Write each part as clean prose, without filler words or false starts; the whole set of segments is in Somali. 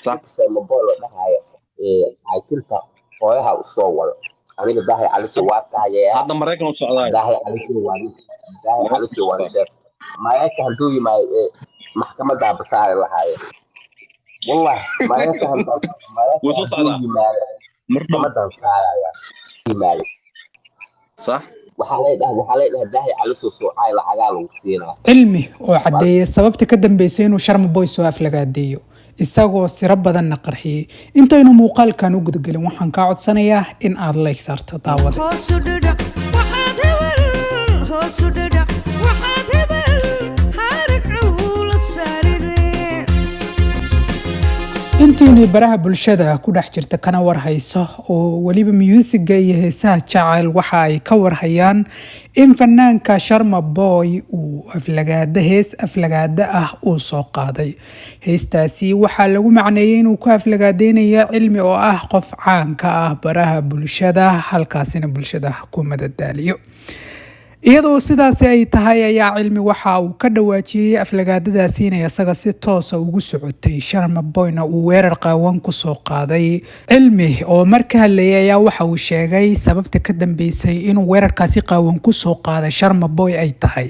صح ninka mobile dhahaya caykilka hooyaha u soo wado aniga dahay caliso waa taageeyaa هذا مريكان وسعوداي dahay caliso waa nin dahay caliso waa sheef maayaka hadduu yimaado maxkamadda basaare lahaayeen والله ما يفهم ما وصل يفهم صعداء مرضو maxkamadan saaraya yimaado صح waxaa leedahay dahay caliso suucay lacagaa lagu siinaa cilmi oo cadeeyay sababta ka dambeysay inuu Sharma Boy soo aflagaadeeyo isagoo sira badan qarxiyay intaynu muuqaalkan u gudgalin waxaan ka codsanayaa in aad like saarto daawada intiini baraha bulshada ku dhex jirta kana war hayso oo waliba music iyo heesaha jacayl waxa ay ka war hayaan in fanaanka Sharma Boy uu aflagaada ah uu soo qaaday heestaasi waxa lagu macneeyay inuu ku aflagaadeynayo cilmi oo ah qof caan ka ah baraha bulshada halkaasina bulshada ku madadaaliyo iyadoo sidaas ay tahay ayaa cilmi waxa uu ka dhawaajiyay aflagaadadaasi inay asaga si toos ah ugu socotay Sharma Boyna uu weerar qaawan ku soo qaaday cilmi oo markaa hadlayay ayaa waxa uu sheegay sababta ka dambeysay inuu weerarkaasi qaawan ku soo qaaday Sharma Boy ay tahay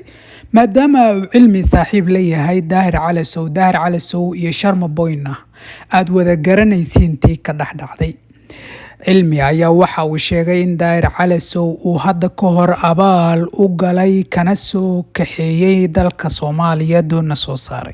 maadaama uu cilmi saaxiib leeyahay Daahir Calasow iyo Sharma Boyna aad wada garanaysiin tii ka dhaxdhacday cilmi ayaa waxa uu sheegay in Daahir Calasow uu hadda ka hor abaal u galay kana soo kaxeeyay dalka Soomaaliya doona soo saaray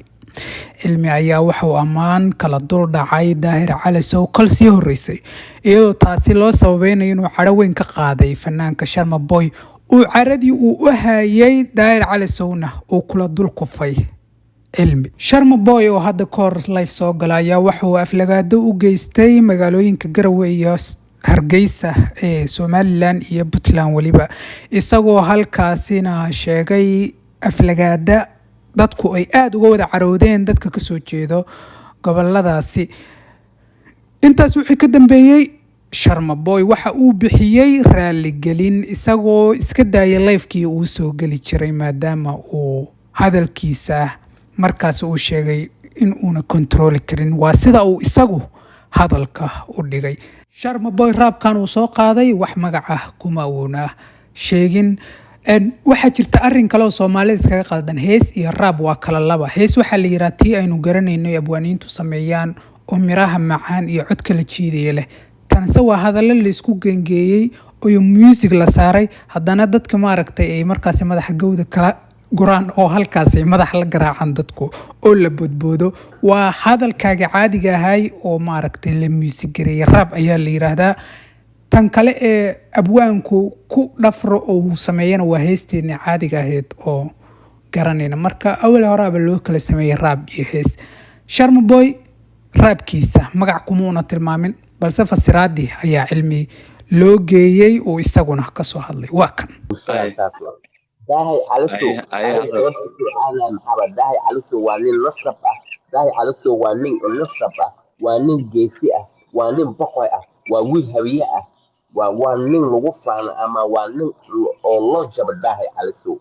cilmi ayaa waxa uu amaan kala dul dhacay Daahir Calasow kalsii horeysay iyadoo taasi loo sababeynay inuu caro weyn ka qaaday fanaanka Sharma Boy uu caradii uu u hayay Daahir Calasowna uu kula dul kufay cilmi Sharma Boy oo hadda koor live soo galay ayaa waxa uu aflagaado u geystay magaalooyinka Garowe iyo Hargeysa ee Somaliland iyo Puntland waliba isagoo halkaasina sheegay aflagaada dadku ay aad uga wada caroodeen dadka ka soo jeedo goboladaasi intaas wixii ka dambeeyay Sharma Boy waxa uu bixiyay raali gelin isagoo iska daayay live-kii uu soo gali jiray maadaama uu hadalkiisa markaas uu sheegay in uuna control karin waa sida uu isagu hadalka u dhigay Sharma Boy raabkan uu soo qaaday wax magac ah kuma uuna sheegin waxa jirta arin kale oo Soomaaliyeed iskaga qaldan hees iyo raab waa kala laba hees waxa la yiraahdaa tii aynu garanayno abwaaniintu sameeyaan oo miraha macaan iyo cod kala jiidaya leh tanse waa hadallo la isku gengeeyay oo music la saaray haddana dadka ma aragtay ay markaas madaxa gowda kala quraan oo halkaas ay madax la garaacan dadku oo la bodboodo waa hadalkaaga caadiga ahay oo ma aragtay la music gareeyay raab ayaa la yiraahdaa tan kale ee abwaanku ku dhafro oo sameeyana waa heesteena caadiga ahayd oo garanayna marka awal horaaba loo kala sameeyay raab iyo hees Sharma Boy raabkiisa magac kumuuna tilmaamin balse fasiraadii ayaa cilmi loo geeyay oo isaguna ka soo hadlay waa kan dahay caliso dahay caliso waa nin nasab ah dahay caliso waa nin nasab ah waa nin geesi ah waa nin boqoy ah waa wiil hawiye ah waa nin lagu faano ama waa nin oo loo jaba dahay caliso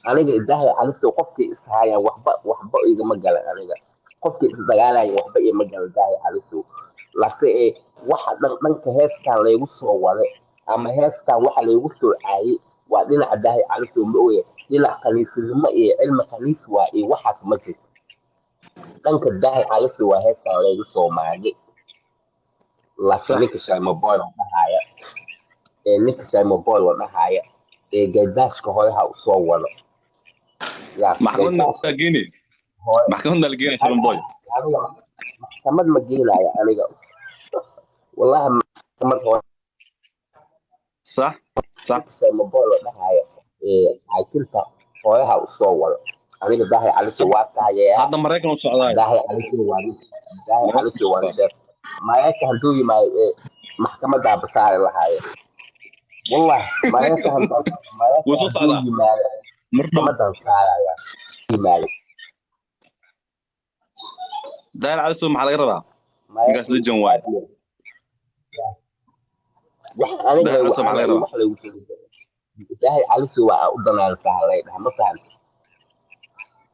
aniga dahay caliso qofkii ishaya waxba igama galan aniga qofkii isdagaalaya waxba igama galan dahay caliso laakiin waxa dhanka heestan lagu soo waday ama heestan waxa lagu soo caayay waa dhinaca dahay caliso ma ooyay dhinaca kaniisnimo iyo cilmi kaniis waa iyo waxaas ma jirto dhanka dahay caliso waa heestan lagu soo maagay ninka Sharma Boy dhahaya ninka Sharma Boy dhahaya gadaashka hooyaha u soo wado maxkamadna lageeyay Sharma Boy maxkamad ma geelaya aniga wallahi maxkamad صح Sharma Boy dhahaya caykilka hooyaha u soo wado aniga dahay caliso waa taageeyaa هذا مريكان وسعوداي dahay caliso waa sheef maayaka hadduu yimaado maxkamadda basaare lahaayeen والله ما يفهم وصل صعداء مرضو داير على سوق محل غيرها قاس لجن واحد داير على سوق محل غيرها داير على سوق ودنا سهلين ما فهمت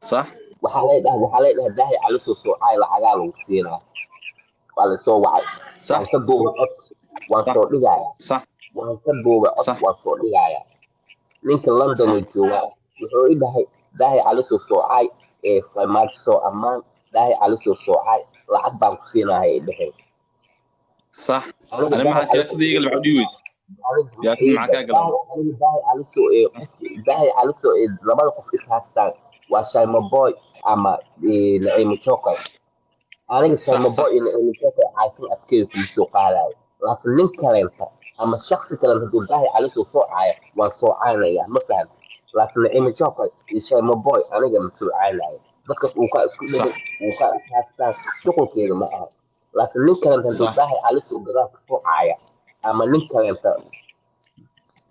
صح waxaa leedahay dahay caliso suucay lacagaa lagu siinaa waa la soo wacay صح waan ka duubay cod waan صح soo dhigaya صح waan ka duubay cod صح waan soo dhigaya ninka London uu صح joogaa wuxuu i dhahay daahi cali soo soocay farmaajo soo ammaan daahi cali soo soocay lacag baan ku siinahay i dhahay صح aniga انا مع daahi cali سياسه يقلب عديويس سياسه معك قلب daahi cali soo daahi cali soo labada qof is haystaan waa Shayma Boy ama Naima Choker aniga صح Shayma صح Boy iyo Naima Choker caafin afkeeda ku soo qaadayo laakiin nin kaleenta ama shakhsi kale hadduu daahi cali soo soocaya waan soocaynaya ma faham laakiin Naima Choker iyo Shayma Boy aniga ma soocaynaya dadka uu ka isku صح dhigay uu ka haystaan shuqulkeeda ma aha laakiin nin kaleenta hadduu صح daahi cali soo gadaal ka soocaya ama nin kaleenta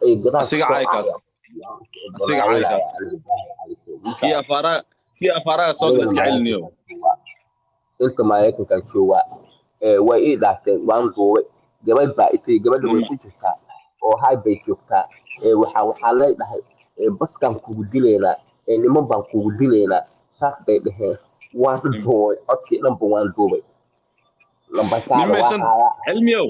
ay gadaal ka اسيق soocaya عايكاس اسيق عايكاس في افارا صوت اسكعلنيو inta Mareykanka jooga way ii dhaafteen waan duubay gabadh baa isii gabadha way ku jirtaa oo hay bay joogtaa waxaa leedahay baskan kugu dileynaa niman baan kugu dileynaa saas bay dhaheen waan duubay codkii dhanba waan duubay lambarkaada نما waa شنت haayaa علميو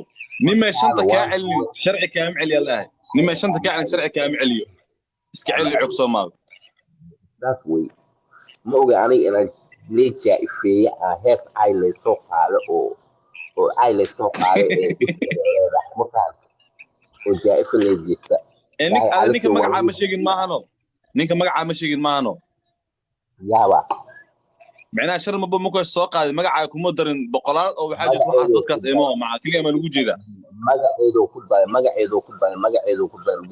نما شنت lambarkaada waa كاعليو شرعي كام عليا الله نما شنت كاعلي شرعي كام عليو اسكعلي عقصو مال saas wey ma oga aniga inaan leejaa ifeeye aan hees ay laysoo qaado oo ay laysoo qaado dugsiga leedahay ma fahamta oo jaa-ifo leejista انك daahi هذا cali نينك soo مقعا waa مشيقين ماهنو نينك مقعا مشيقين ماهنو yaaba معناها شر مبو مكو السوق هذا مقعا كومو درين بقلال او حاجه وحاس magaceedu ددكاس ايمو مع كلي ما لوgu jeeda magaceedu ku daray